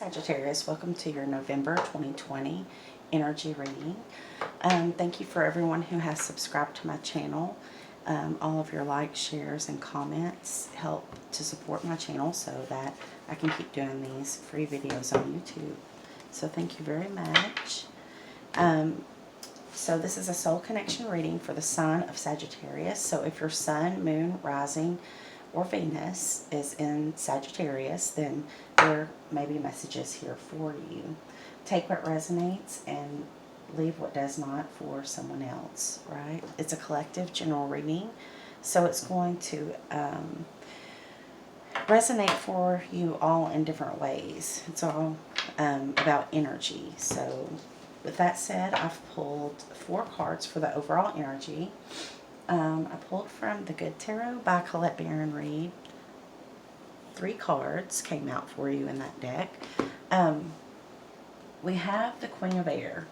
Sagittarius, welcome to your November 2020 energy reading. Thank you for everyone who has subscribed to my channel. All of your likes, shares, and comments help to support my channel so that I can keep doing these free videos on YouTube. So thank you very much. So this is a soul connection reading for the sign of Sagittarius. So if your sun, moon, rising, or Venus is in Sagittarius, then there may be messages here for you. Take what resonates and leave what does not for someone else, right? It's a collective general reading, so it's going to resonate for you all in different ways. It's all about energy. So with that said, I've pulled 4 cards for the overall energy. I pulled from the Good Tarot by Colette Baron Reed. 3 cards came out for you in that deck. We have the Queen of Air.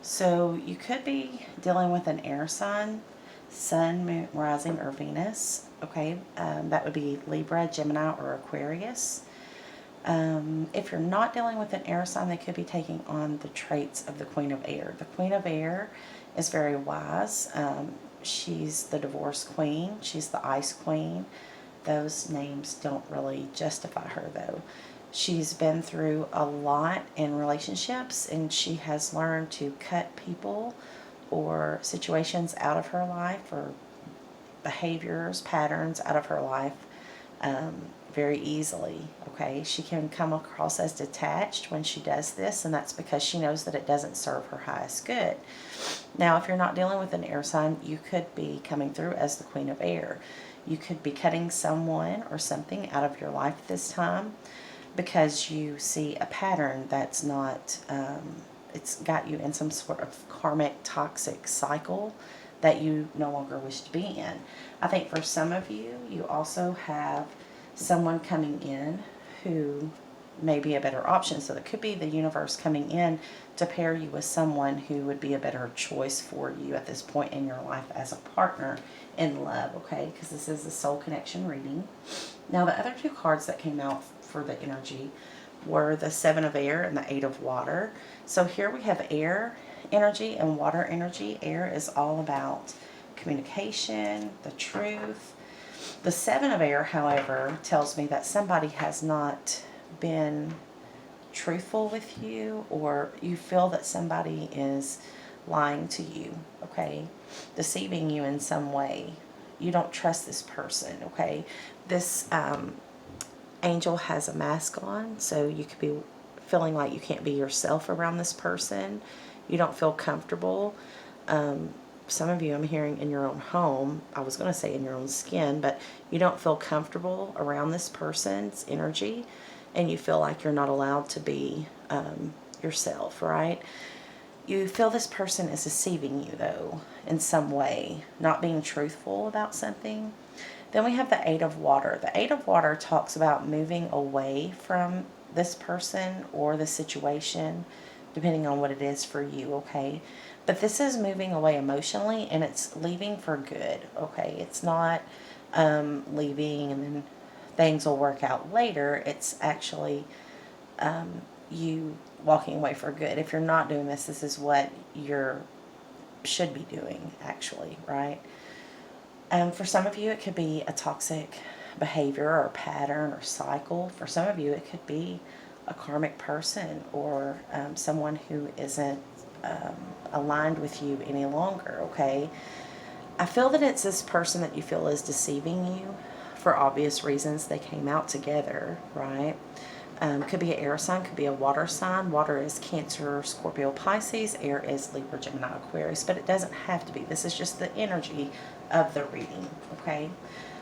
So you could be dealing with an air sign, sun, moon, rising, or Venus. Okay, that would be Libra, Gemini, or Aquarius. If you're not dealing with an air sign, they could be taking on the traits of the Queen of Air. The Queen of Air is very wise. She's the divorce queen. She's the ice queen. Those names don't really justify her, though. She's been through a lot in relationships, and she has learned to cut people or situations out of her life, or behaviors, patterns out of her life very easily. Okay, she can come across as detached when she does this, and that's because she knows that it doesn't serve her highest good. Now, if you're not dealing with an air sign, you could be coming through as the Queen of Air. You could be cutting someone or something out of your life this time because you see a pattern that's not, it's got you in some sort of karmic toxic cycle that you no longer wish to be in. I think for some of you, you also have someone coming in who may be a better option. So it could be the universe coming in to pair you with someone who would be a better choice for you at this point in your life as a partner in love, okay? Because this is a soul connection reading. Now, the other 2 cards that came out for the energy were the 7 of Air and the 8 of Water. So here we have air energy and water energy. Air is all about communication, the truth. The 7 of Air, however, tells me that somebody has not been truthful with you, or you feel that somebody is lying to you, okay? Deceiving you in some way. You don't trust this person, okay? This angel has a mask on, so you could be feeling like you can't be yourself around this person. You don't feel comfortable. Some of you I'm hearing in your own home. I was going to say in your own skin, but you don't feel comfortable around this person's energy, and you feel like you're not allowed to be yourself, right? You feel this person is deceiving you, though, in some way, not being truthful about something. Then we have the 8 of Water. The 8 of Water talks about moving away from this person or the situation, depending on what it is for you, okay? But this is moving away emotionally, and it's leaving for good, okay? It's not leaving and then things will work out later. It's actually you walking away for good. If you're not doing this, this is what you should be doing, actually, right? For some of you, it could be a toxic behavior or pattern or cycle. For some of you, it could be a karmic person or someone who isn't aligned with you any longer, okay? I feel that it's this person that you feel is deceiving you for obvious reasons. They came out together, right? Could be an air sign, could be a water sign. Water is Cancer, Scorpio, Pisces. Air is Libra, Gemini, Aquarius. But it doesn't have to be. This is just the energy of the reading, okay?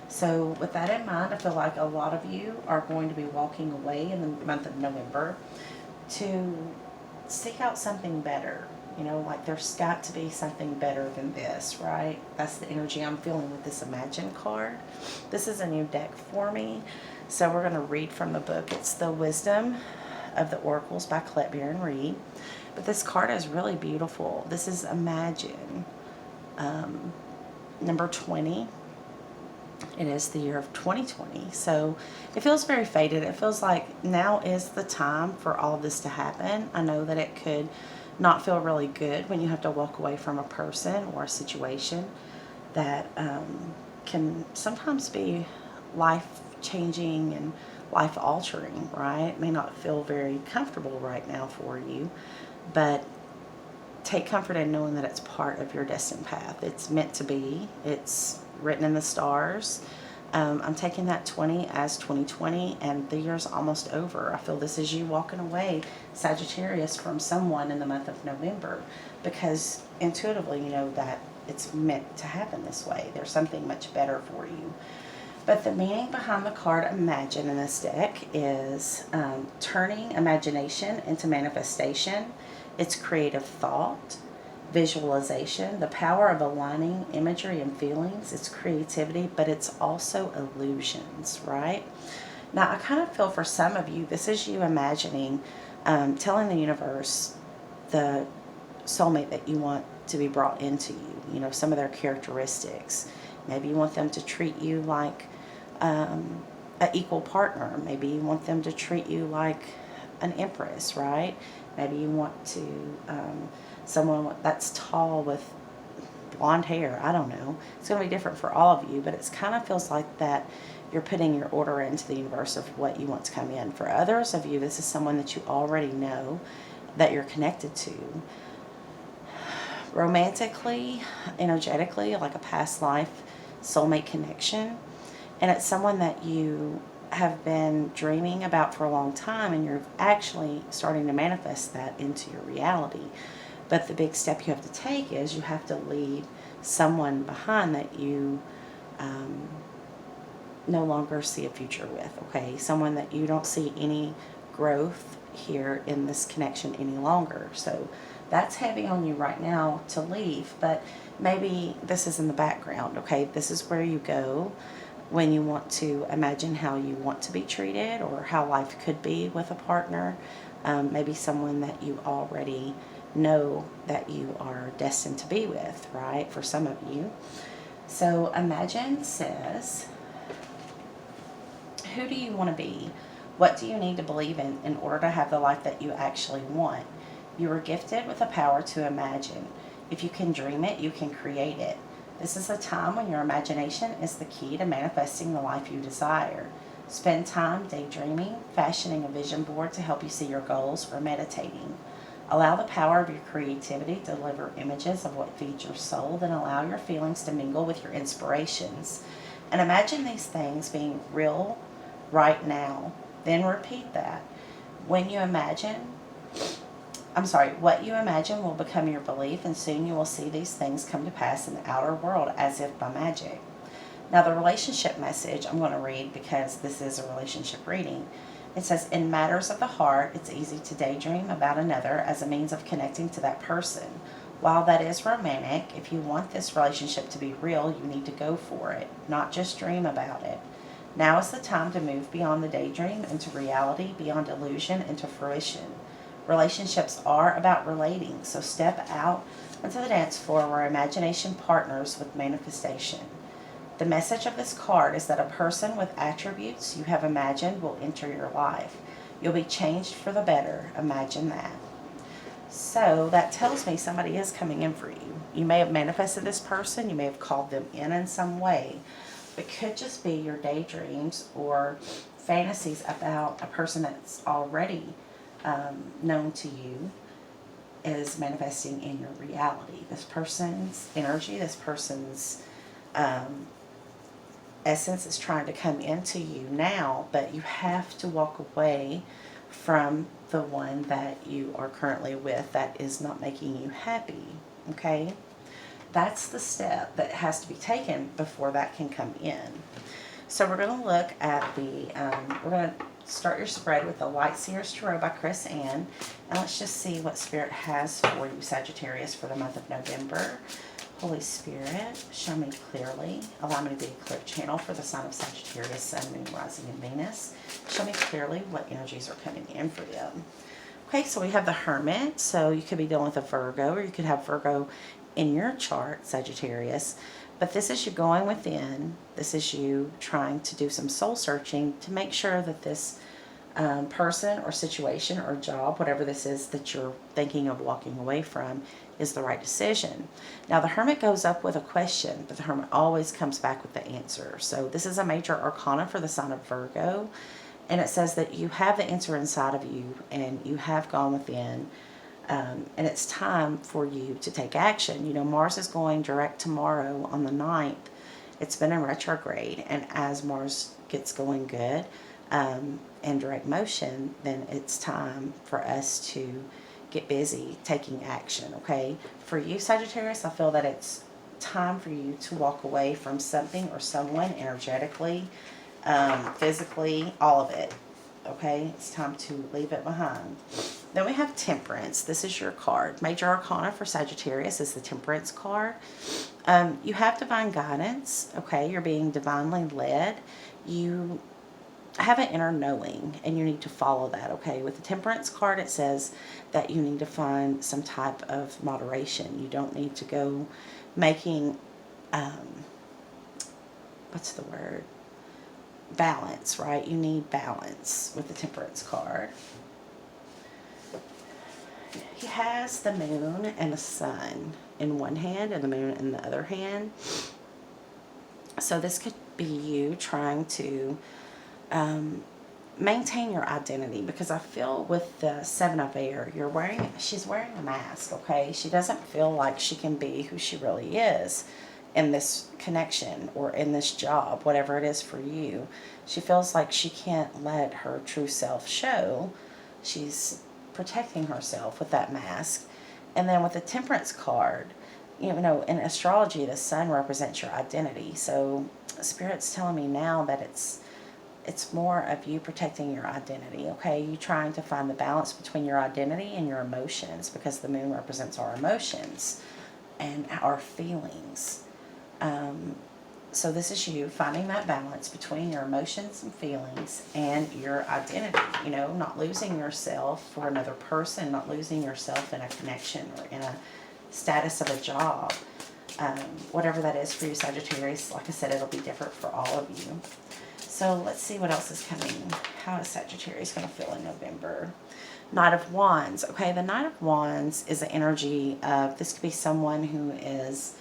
So with that in mind, I feel like a lot of you are going to be walking away in the month of November to seek out something better. You know, like there's got to be something better than this, right? That's the energy I'm feeling with this Imagine card. This is a new deck for me, so we're going to read from the book. It's The Wisdom of the Oracles by Colette Baron Reed. But this card is really beautiful. This is Imagine, number 20. It is the year of 2020. So it feels very faded. It feels like now is the time for all of this to happen. I know that it could not feel really good when you have to walk away from a person or a situation that can sometimes be life changing and life altering, right? It may not feel very comfortable right now for you, but take comfort in knowing that it's part of your destined path. It's meant to be. It's written in the stars. I'm taking that 20 as 2020, and the year's almost over. I feel this is you walking away, Sagittarius, from someone in the month of November, because intuitively you know that it's meant to happen this way. There's something much better for you. But the meaning behind the card Imagine in this deck is turning imagination into manifestation. It's creative thought, visualization, the power of aligning imagery and feelings. It's creativity, but it's also illusions, right? Now, I kind of feel for some of you, this is you imagining, telling the universe the soulmate that you want to be brought into you, you know, some of their characteristics. Maybe you want them to treat you like an equal partner. Maybe you want them to treat you like an empress, right? Maybe you want to someone that's tall with blonde hair. I don't know. It's going to be different for all of you, but it kind of feels like that you're putting your order into the universe of what you want to come in. For others of you, this is someone that you already know that you're connected to. Romantically, energetically, like a past life soulmate connection. And it's someone that you have been dreaming about for a long time, and you're actually starting to manifest that into your reality. But the big step you have to take is you have to leave someone behind that you no longer see a future with, okay? Someone that you don't see any growth here in this connection any longer. So that's heavy on you right now to leave, but maybe this is in the background, okay? This is where you go when you want to imagine how you want to be treated or how life could be with a partner. Maybe someone that you already know that you are destined to be with, right? For some of you. So Imagine says, who do you want to be? What do you need to believe in order to have the life that you actually want? You are gifted with the power to imagine. If you can dream it, you can create it. This is a time when your imagination is the key to manifesting the life you desire. Spend time daydreaming, fashioning a vision board to help you see your goals, or meditating. Allow the power of your creativity to deliver images of what feeds your soul, then allow your feelings to mingle with your inspirations. And imagine these things being real right now. Then repeat that. What you imagine will become your belief, and soon you will see these things come to pass in the outer world as if by magic. Now, the relationship message I'm going to read, because this is a relationship reading. It says, in matters of the heart, it's easy to daydream about another as a means of connecting to that person. While that is romantic, if you want this relationship to be real, you need to go for it, not just dream about it. Now is the time to move beyond the daydream into reality, beyond illusion into fruition. Relationships are about relating, so step out onto the dance floor where imagination partners with manifestation. The message of this card is that a person with attributes you have imagined will enter your life. You'll be changed for the better. Imagine that. So that tells me somebody is coming in for you. You may have manifested this person. You may have called them in some way. It could just be your daydreams or fantasies about a person that's already known to you is manifesting in your reality. This person's energy, this person's essence is trying to come into you now, but you have to walk away from the one that you are currently with that is not making you happy, okay? That's the step that has to be taken before that can come in. So we're going to look at we're going to start your spread with the Light Seers Tarot by Chris Ann. And let's just see what Spirit has for you, Sagittarius, for the month of November. Holy Spirit, show me clearly. Allow me to be a clear channel for the sign of Sagittarius, Sun, Moon, Rising, and Venus. Show me clearly what energies are coming in for them. Okay, so we have the Hermit. So you could be dealing with a Virgo, or you could have Virgo in your chart, Sagittarius. But this is you going within. This is you trying to do some soul searching to make sure that this person or situation or job, whatever this is that you're thinking of walking away from, is the right decision. Now, the Hermit goes up with a question, but the Hermit always comes back with the answer. So this is a major arcana for the sign of Virgo, and it says that you have the answer inside of you, and you have gone within, and it's time for you to take action. You know, Mars is going direct tomorrow on the 9th. It's been in retrograde, and as Mars gets going good, in direct motion, then it's time for us to get busy taking action, okay? For you, Sagittarius, I feel that it's time for you to walk away from something or someone energetically, physically, all of it, okay? It's time to leave it behind. Then we have Temperance. This is your card. Major Arcana for Sagittarius is the Temperance card. You have divine guidance, okay? You're being divinely led. You have an inner knowing, and you need to follow that, okay? With the Temperance card, it says that you need to find some type of moderation. You don't need to go making, what's the word? Balance, right? You need balance with the Temperance card. He has the moon and the sun in one hand and the moon in the other hand. So this could be you trying to maintain your identity, because I feel with the Seven of Air, she's wearing a mask, okay? She doesn't feel like she can be who she really is in this connection or in this job, whatever it is for you. She feels like she can't let her true self show. She's protecting herself with that mask. And then with the Temperance card, you know, in astrology, the sun represents your identity. So Spirit's telling me now that it's more of you protecting your identity, okay? You trying to find the balance between your identity and your emotions, because the moon represents our emotions and our feelings. So this is you finding that balance between your emotions and feelings and your identity, you know, not losing yourself for another person, not losing yourself in a connection or in a status of a job. Whatever that is for you, Sagittarius, like I said, it'll be different for all of you. So let's see what else is coming. How is Sagittarius going to feel in November? Knight of Wands. Okay, the Knight of Wands is the energy of, this could be someone who is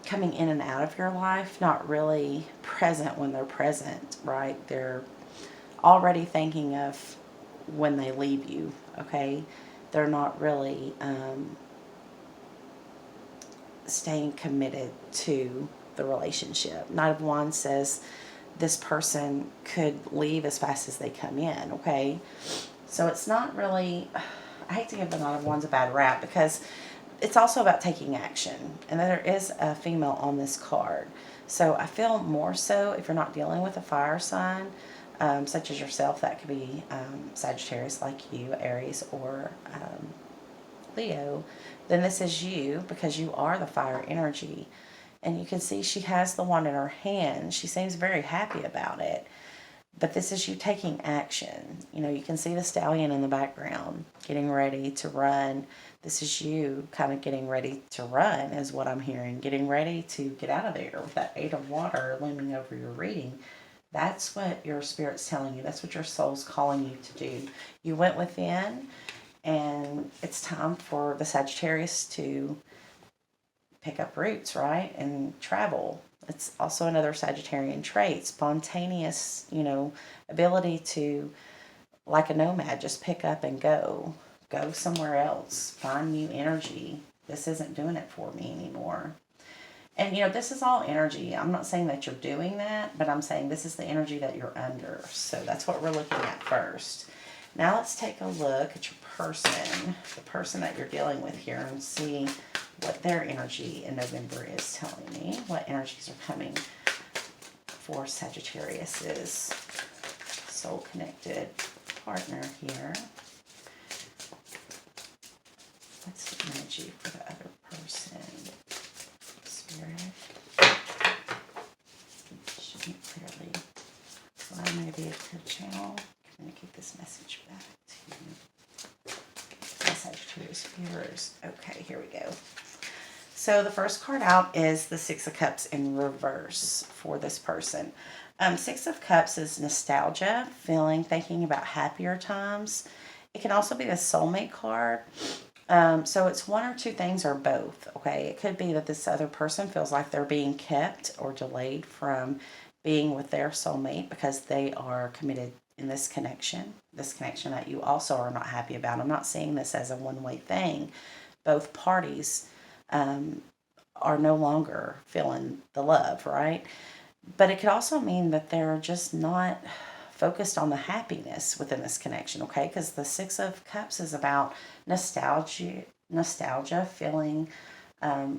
coming in and out of your life, not really present when they're present, right? They're already thinking of when they leave you, okay? They're not really staying committed to the relationship. Knight of Wands says this person could leave as fast as they come in, okay? So it's not really, I hate to give the Knight of Wands a bad rap, because it's also about taking action. And there is a female on this card. So I feel more so if you're not dealing with a fire sign, such as yourself, that could be Sagittarius like you, Aries, or Leo, then this is you, because you are the fire energy. And you can see she has the wand in her hand. She seems very happy about it. But this is you taking action. You know, you can see the stallion in the background getting ready to run. This is you kind of getting ready to run, is what I'm hearing. Getting ready to get out of there with that 8 of water looming over your reading. That's what your Spirit's telling you. That's what your soul's calling you to do. You went within, and it's time for the Sagittarius to pick up roots, right? And travel. It's also another Sagittarian trait. Spontaneous, you know, ability to, like a nomad, just pick up and go. Go somewhere else. Find new energy. This isn't doing it for me anymore. And, you know, this is all energy. I'm not saying that you're doing that, but I'm saying this is the energy that you're under. So that's what we're looking at first. Now let's take a look at your person, the person that you're dealing with here, and see what their energy in November is telling me. What energies are coming for Sagittarius's soul-connected partner here. What's the energy for the other person? Spirit. Show me clearly. So I'm going to be a clear channel. Communicate this message back to my Sagittarius viewers. Okay, here we go. So the first card out is the Six of Cups in reverse for this person. Six of Cups is nostalgia, feeling, thinking about happier times. It can also be the soulmate card. So it's one or two things or both, okay? It could be that this other person feels like they're being kept or delayed from being with their soulmate because they are committed in this connection that you also are not happy about. I'm not seeing this as a one-way thing. Both parties are no longer feeling the love, right? But it could also mean that they're just not focused on the happiness within this connection, okay? Because the Six of Cups is about nostalgia, feeling,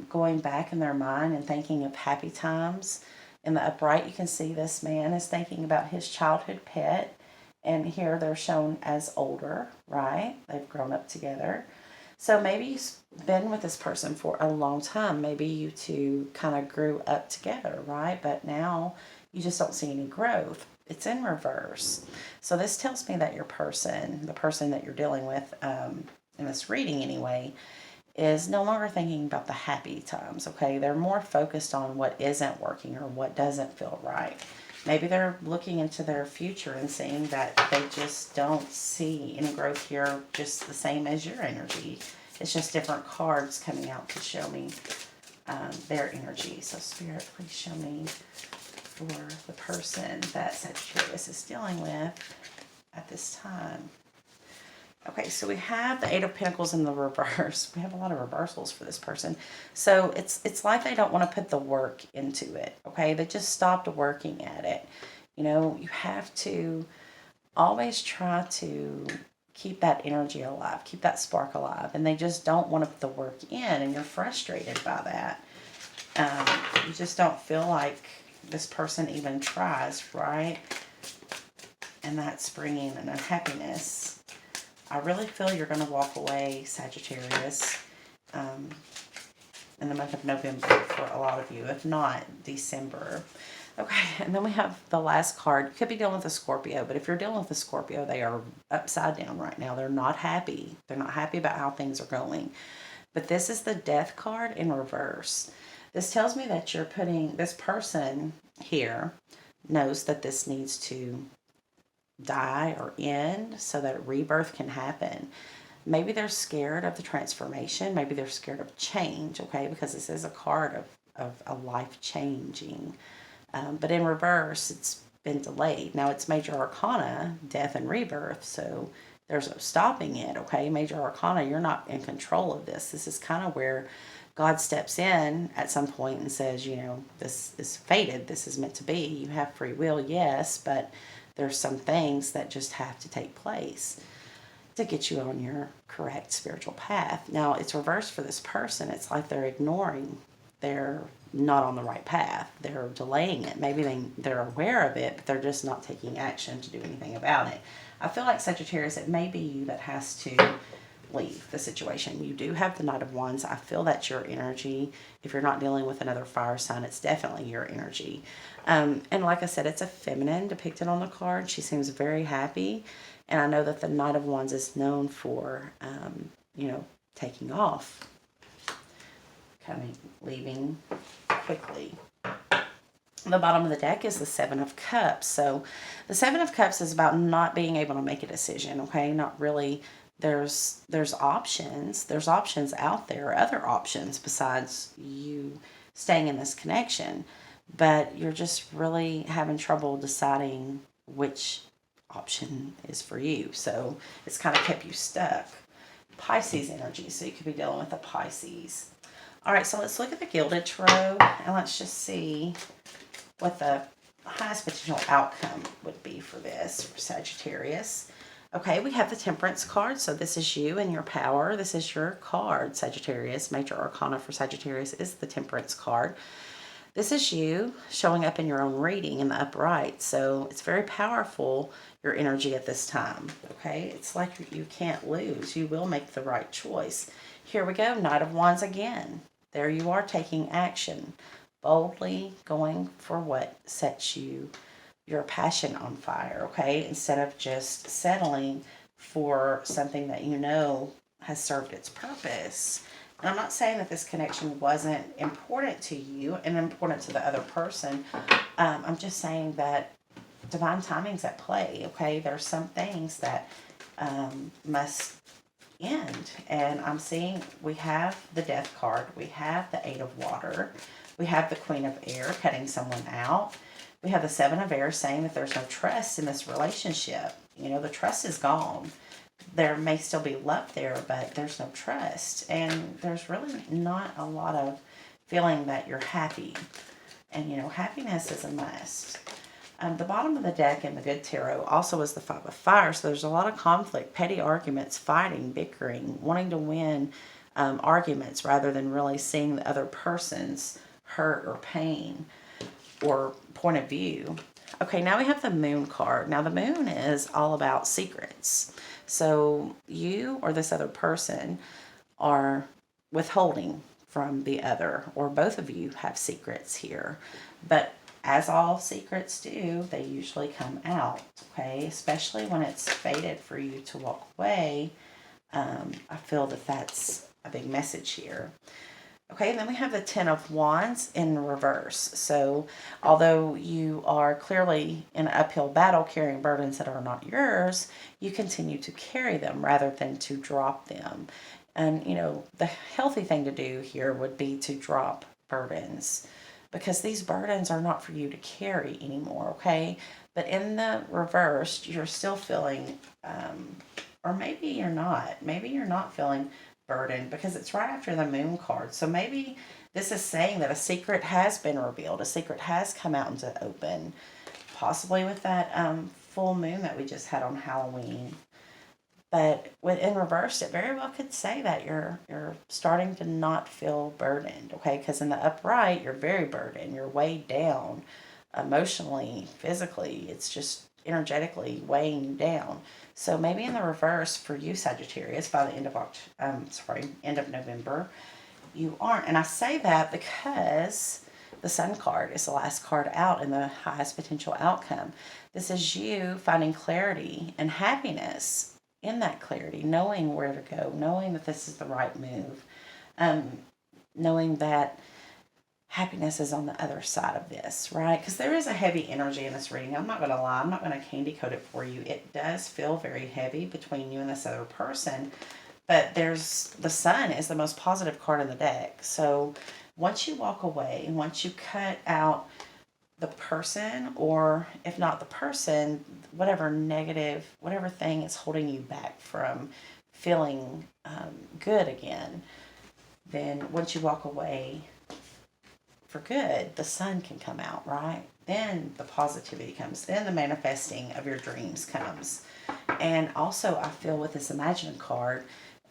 going back in their mind and thinking of happy times. In the upright, you can see this man is thinking about his childhood pet, and here they're shown as older, right? They've grown up together. So maybe you've been with this person for a long time. Maybe you two kind of grew up together, right? But now you just don't see any growth. It's in reverse. So this tells me that your person, the person that you're dealing with in this reading anyway, is no longer thinking about the happy times, okay? They're more focused on what isn't working or what doesn't feel right. Maybe they're looking into their future and seeing that they just don't see any growth here, just the same as your energy. It's just different cards coming out to show me their energy. So Spirit, please show me for the person that Sagittarius is dealing with at this time. Okay, so we have the Eight of Pentacles in the reverse. We have a lot of reversals for this person. So it's like they don't want to put the work into it, okay? They just stopped working at it. You know, you have to always try to keep that energy alive, keep that spark alive, and they just don't want to put the work in, and you're frustrated by that. You just don't feel like this person even tries, right? And that's bringing an unhappiness. I really feel you're going to walk away, Sagittarius, in the month of November for a lot of you, if not December. Okay, and then we have the last card. You could be dealing with a Scorpio, but if you're dealing with a Scorpio, they are upside down right now. They're not happy. They're not happy about how things are going. But this is the Death card in reverse. This tells me that you're putting, this person here knows that this needs to die or end so that rebirth can happen. Maybe they're scared of the transformation. Maybe they're scared of change, okay? Because this is a card of a life changing. But in reverse, it's been delayed. Now it's Major Arcana, death and rebirth, so there's no stopping it, okay? Major Arcana, you're not in control of this. This is kind of where God steps in at some point and says, you know, this is fated. This is meant to be. You have free will, yes, but there's some things that just have to take place to get you on your correct spiritual path. Now, it's reversed for this person. It's like they're ignoring. They're not on the right path. They're delaying it. Maybe they're aware of it, but they're just not taking action to do anything about it. I feel like, Sagittarius, it may be you that has to leave the situation. You do have the Knight of Wands. I feel that's your energy. If you're not dealing with another fire sign, it's definitely your energy. And like I said, it's a feminine depicted on the card. She seems very happy. And I know that the Knight of Wands is known for, you know, taking off, leaving quickly. The bottom of the deck is the Seven of Cups. So the Seven of Cups is about not being able to make a decision, okay? Not really. There's options. There's options out there, other options besides you staying in this connection. But you're just really having trouble deciding which option is for you. So it's kind of kept you stuck. Pisces energy. So you could be dealing with a Pisces. All right, so let's look at the Gilded Tarot, and let's just see what the highest potential outcome would be for this, for Sagittarius. Okay, we have the Temperance card, so this is you and your power. This is your card, Sagittarius. Major Arcana for Sagittarius is the Temperance card. This is you showing up in your own reading in the upright, so it's very powerful, your energy at this time, okay? It's like you can't lose. You will make the right choice. Here we go, Knight of Wands again. There you are taking action, boldly going for what sets your passion on fire, okay? Instead of just settling for something that you know has served its purpose. And I'm not saying that this connection wasn't important to you and important to the other person. I'm just saying that divine timing's at play, okay? There's some things that must end. And I'm seeing we have the Death card, we have the Eight of Water, we have the Queen of Air cutting someone out, we have the Seven of Air saying that there's no trust in this relationship. You know, the trust is gone. There may still be love there, but there's no trust. And there's really not a lot of feeling that you're happy. And, you know, happiness is a must. The bottom of the deck in the Good Tarot also is the Five of Fire. So there's a lot of conflict, petty arguments, fighting, bickering, wanting to win arguments rather than really seeing the other person's hurt or pain or point of view. Okay, now we have the Moon card. Now the Moon is all about secrets. So you or this other person are withholding from the other, or both of you have secrets here. But as all secrets do, they usually come out, okay? Especially when it's fated for you to walk away. I feel that that's a big message here. Okay, and then we have the Ten of Wands in reverse. So although you are clearly in an uphill battle carrying burdens that are not yours, you continue to carry them rather than to drop them. And, you know, the healthy thing to do here would be to drop burdens, because these burdens are not for you to carry anymore, okay? But in the reverse, you're still feeling, or maybe you're not. Maybe you're not feeling burdened because it's right after the Moon card. So maybe this is saying that a secret has been revealed. A secret has come out into open, possibly with that full moon that we just had on Halloween. But in reverse, it very well could say that you're starting to not feel burdened, okay? Because in the upright, you're very burdened. You're weighed down emotionally, physically. It's just energetically weighing you down. So maybe in the reverse for you, Sagittarius, by the end of November, you aren't. And I say that because the Sun card is the last card out in the highest potential outcome. This is you finding clarity and happiness in that clarity, knowing where to go, knowing that this is the right move, knowing that happiness is on the other side of this, right? Because there is a heavy energy in this reading. I'm not going to lie. I'm not going to candy coat it for you. It does feel very heavy between you and this other person. But the Sun is the most positive card in the deck. So once you walk away, once you cut out the person, or if not the person, whatever negative, whatever thing is holding you back from feeling good again, then once you walk away for good, the Sun can come out, right? Then the positivity comes. Then the manifesting of your dreams comes. And also, I feel with this Imagine card,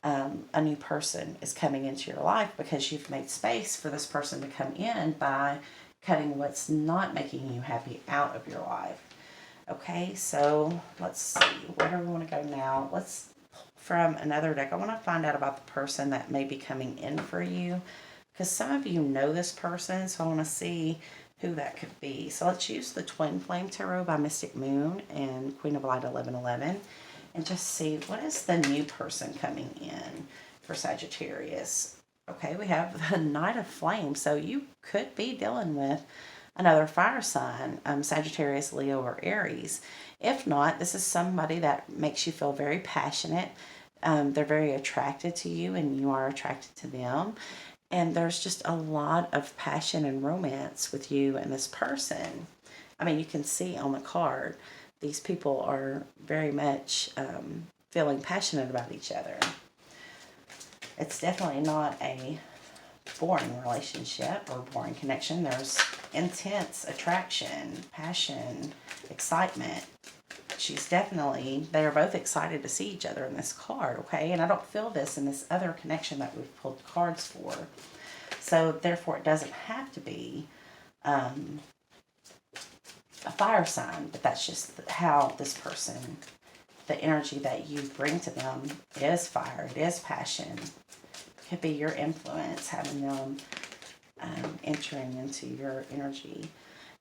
a new person is coming into your life because you've made space for this person to come in by cutting what's not making you happy out of your life. Okay, so let's see. Where do we want to go now? Let's from another deck. I want to find out about the person that may be coming in for you, because some of you know this person, so I want to see who that could be. So let's use the Twin Flame Tarot by Mystic Moon and Queen of Light 1111 and just see what is the new person coming in for Sagittarius. Okay, we have the Knight of Flame, so you could be dealing with another fire sign, Sagittarius, Leo, or Aries. If not, this is somebody that makes you feel very passionate. They're very attracted to you and you are attracted to them. And there's just a lot of passion and romance with you and this person. I mean, you can see on the card, these people are very much feeling passionate about each other. It's definitely not a boring relationship or boring connection. There's intense attraction, passion, excitement. They are both excited to see each other in this card, okay? And I don't feel this in this other connection that we've pulled cards for. So therefore it doesn't have to be a fire sign, but that's just how this person, the energy that you bring to them is fire, it is passion. It could be your influence, having them entering into your energy.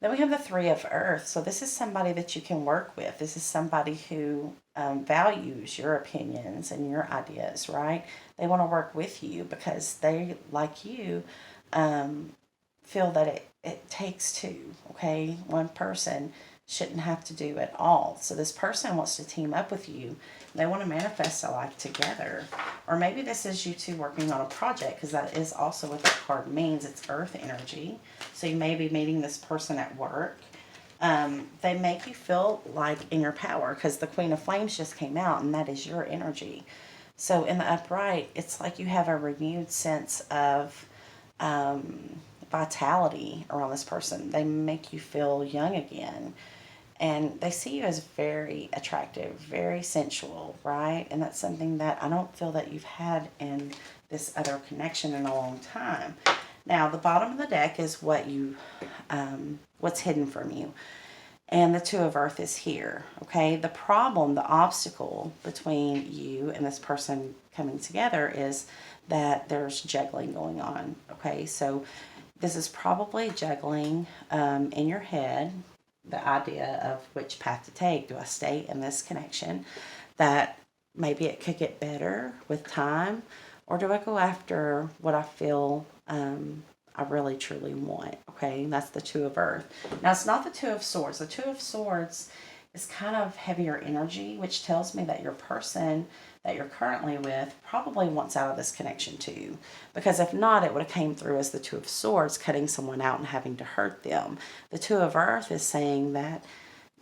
Then we have the Three of Earth. So this is somebody that you can work with. This is somebody who values your opinions and your ideas, right? They want to work with you because they, like you, feel that it takes two, okay? One person shouldn't have to do it all. So this person wants to team up with you. They want to manifest a life together. Or maybe this is you two working on a project, because that is also what that card means. It's earth energy. So you may be meeting this person at work. They make you feel like in your power, because the Queen of Flames just came out, and that is your energy. So in the upright, it's like you have a renewed sense of vitality around this person. They make you feel young again. And they see you as very attractive, very sensual, right? And that's something that I don't feel that you've had in this other connection in a long time. Now, the bottom of the deck is what's hidden from you. And the Two of Earth is here, okay? The problem, the obstacle between you and this person coming together is that there's juggling going on, okay? So this is probably juggling in your head, the idea of which path to take. Do I stay in this connection that maybe it could get better with time, or do I go after what I feel I really truly want? Okay, and that's the Two of Earth. Now, it's not the Two of Swords. The Two of Swords is kind of heavier energy, which tells me that your person that you're currently with probably wants out of this connection too. Because if not, it would have came through as the Two of Swords, cutting someone out and having to hurt them. The Two of Earth is saying that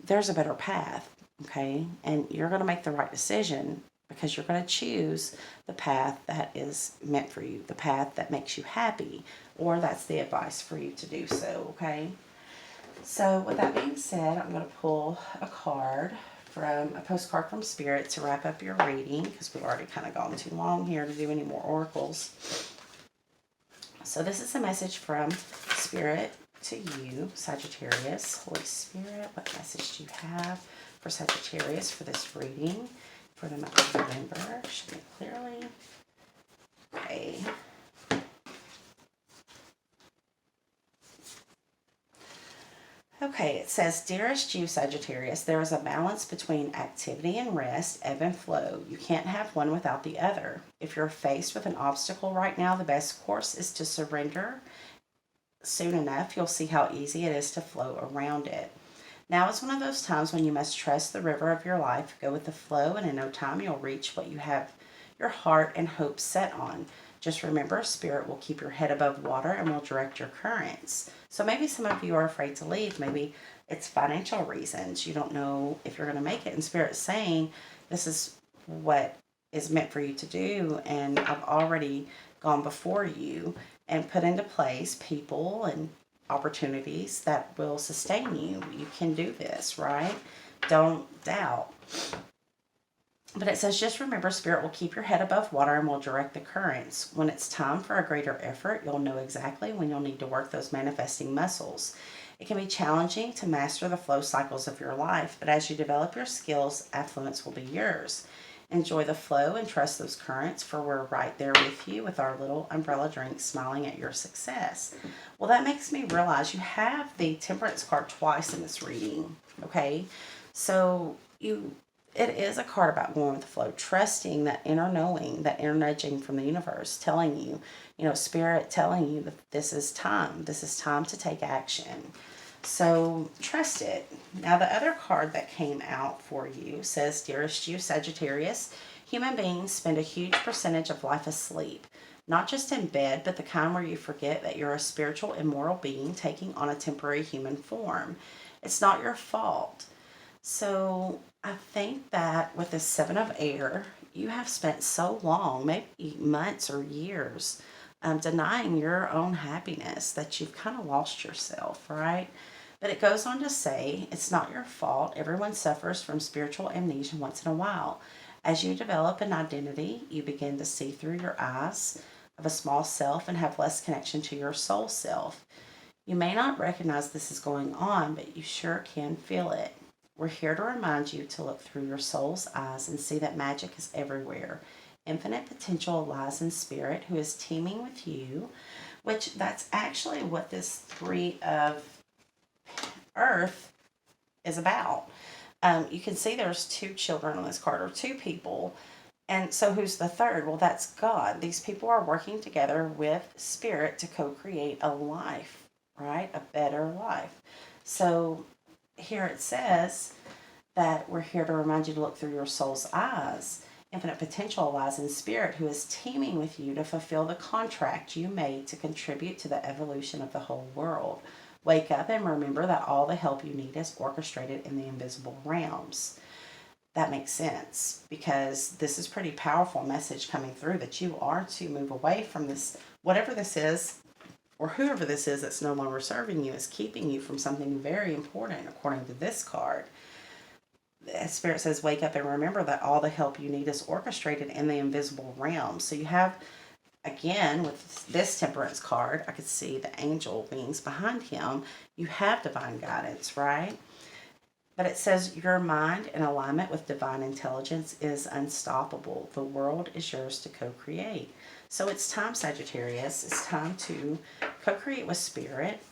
there's a better path, okay? And you're going to make the right decision, because you're going to choose the path that is meant for you, the path that makes you happy, or that's the advice for you to do so, okay? So with that being said, I'm going to pull a postcard from Spirit to wrap up your reading, because we've already kind of gone too long here to do any more oracles. So this is a message from Spirit to you, Sagittarius. Holy Spirit, what message do you have for Sagittarius for this reading for the month of November? Show me clearly. Okay. Okay, it says, Dearest you, Sagittarius, there is a balance between activity and rest, ebb and flow. You can't have one without the other. If you're faced with an obstacle right now, the best course is to surrender. Soon enough, you'll see how easy it is to flow around it. Now is one of those times when you must trust the river of your life, go with the flow, and in no time you'll reach what you have your heart and hopes set on. Just remember, Spirit will keep your head above water and will direct your currents. So maybe some of you are afraid to leave. Maybe it's financial reasons. You don't know if you're going to make it. And Spirit's saying, this is what is meant for you to do. And I've already gone before you and put into place people and opportunities that will sustain you. You can do this, right? Don't doubt. But it says, just remember, Spirit will keep your head above water and will direct the currents. When it's time for a greater effort, you'll know exactly when you'll need to work those manifesting muscles. It can be challenging to master the flow cycles of your life, but as you develop your skills, affluence will be yours. Enjoy the flow and trust those currents, for we're right there with you with our little umbrella drink, smiling at your success. Well, that makes me realize you have the Temperance card twice in this reading, okay? So it is a card about going with the flow, trusting that inner knowing, that inner nudging from the universe, telling you, Spirit telling you that this is time to take action. So trust it. Now, the other card that came out for you says, Dearest you, Sagittarius, human beings spend a huge percentage of life asleep, not just in bed, but the kind where you forget that you're a spiritual, immortal being taking on a temporary human form. It's not your fault. So I think that with the Seven of Air, you have spent so long, maybe months or years, denying your own happiness that you've kind of lost yourself, right? But it goes on to say, it's not your fault. Everyone suffers from spiritual amnesia once in a while. As you develop an identity, you begin to see through your eyes of a small self and have less connection to your soul self. You may not recognize this is going on, but you sure can feel it. We're here to remind you to look through your soul's eyes and see that magic is everywhere. Infinite potential lies in Spirit, who is teaming with you, which that's actually what this Three of earth is about. You can see there's two children on this card, or two people. And so who's the third? Well, that's God. These people are working together with spirit to co-create a life, right? A better life. So here it says that we're here to remind you to look through your soul's eyes. Infinite potential lies in spirit, who is teaming with you to fulfill the contract you made to contribute to the evolution of the whole world. Wake up and remember that all the help you need is orchestrated in the invisible realms. That makes sense, because this is pretty powerful message coming through that you are to move away from this, whatever this is, or whoever this is that's no longer serving you, is keeping you from something very important, according to this card. The Spirit says, wake up and remember that all the help you need is orchestrated in the invisible realm. So you have, again, with this Temperance card, I could see the angel wings behind him. You have divine guidance, right? But it says your mind in alignment with divine intelligence is unstoppable. The world is yours to co-create. So it's time, Sagittarius. It's time to co-create with Spirit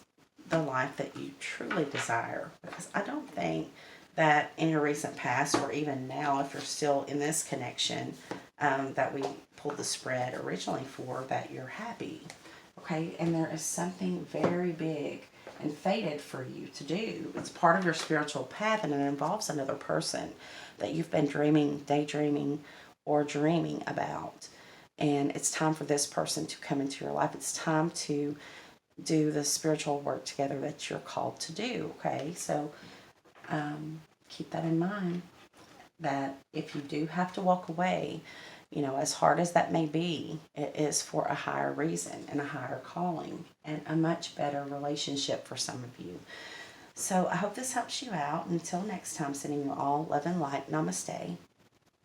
the life that you truly desire. Because I don't think that in your recent past, or even now, if you're still in this connection that we pulled the spread originally for, that you're happy. Okay, and there is something very big and fated for you to do. It's part of your spiritual path, and it involves another person that you've been dreaming, daydreaming, or dreaming about. And it's time for this person to come into your life. It's time to do the spiritual work together that you're called to do. Okay, so keep that in mind, that if you do have to walk away, you know, as hard as that may be, it is for a higher reason and a higher calling and a much better relationship for some of you. So I hope this helps you out. Until next time, sending you all love and light. Namaste.